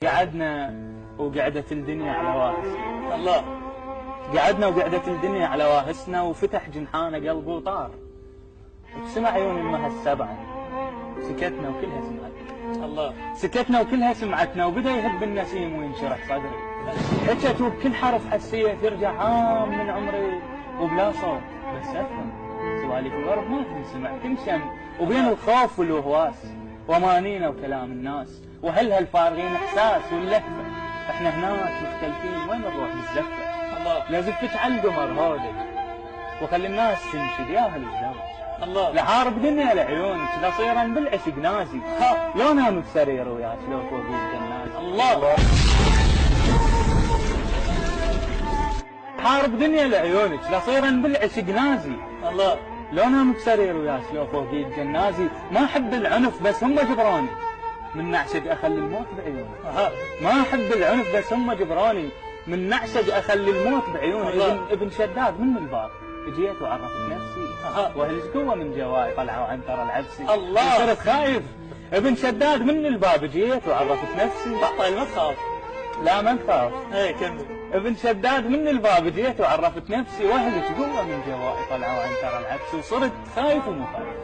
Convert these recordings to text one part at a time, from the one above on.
قعدنا وقعدت الدنيا على واهس. الله. قعدنا وقعدت الدنيا على واهسنا، وفتح جنحانه قلبه وطار. وسمع عيون امها السبعه، سكتنا وكلها سمعتنا. الله. سكتنا وكلها سمعتنا، وبدا يهب النسيم وينشرح صدري. حكت وبكل حرف حسيت يرجع عام من عمري، وبلا صوت بس افهم سواليف الغرب ما تنسمع تنشم، وبين الخوف والوهواس وامانينا وكلام الناس وهل هالفارغين احساس واللهفه. احنا هناك مختلفين وين نروح بالزفه. الله. لا زفت على القمر هودج وخلي الناس تنشد يا اهل الزوج. الله. لحارب دنيا لعيونك لصيرا بالعشق نازي، لو نام بسرير وياك لو فوق الجنازي. الله. حارب دنيا لعيونك لصيرا بالعشق نازي. الله. لو نام بسرير وياك لو فوق الجنازي. ما احب العنف بس هم جبراني، من نعشق اخلي الموت بعيوني. ما احب العنف بس هم جبراني، من نعشق اخلي الموت بعيوني. ابن شداد من الباب جيت وعرفت نفسي، واهلش قوه من جواي طلعوا عنتر العبسي. الله. صرت خايف. ابن شداد من الباب جيت وعرفت نفسي. بطل ما تخاف. لا ما نخاف. اي كمل. ابن شداد من الباب جيت وعرفت نفسي، واهلك قوه من جواي طلعوا عنتر العبسي. وصرت خايف ومو خايف.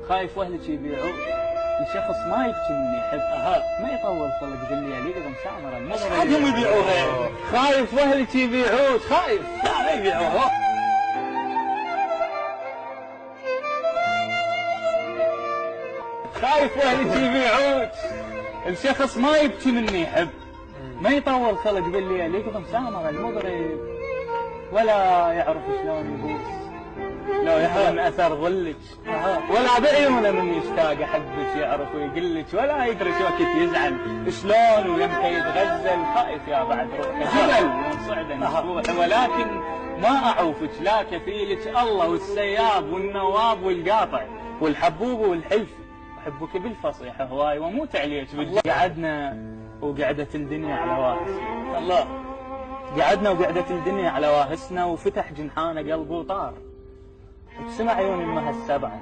خايف واهلك يبيعوك لشخص ما يبكي من يحب، ما يطول خلق ذلي لي اذا مسامره المغرب. حدهم يبيعوها. خايف واهلك يبيعوك. خايف. لا ما يبيعوها. خايف واهلك يبيعوك الشخص ما يبكي مني يحب، ما يطول خلق بالليل يقضم سامر المغرب، ولا يعرف شلون يبوس لو يحرم اثر ظلك، ولا بعيونه من يشتاق احبك يعرف ويقلك، ولا يدري شو وقت يزعل شلون ويمتى يتغزل. خايف يا بعد روحه جبل وصعد مسبوح، ولكن ما اعوفك لا كفيلك الله والسياب والنواب والقاطع والحبوب والحلف. احبك بالفصيحه هواي واموت عليك قعدنا وقعدت الدنيا على واهس. الله. قعدنا وقعدت الدنيا على واهسنا، وفتح جنحانه قلبه وطار. وسمع عيون امها السبعه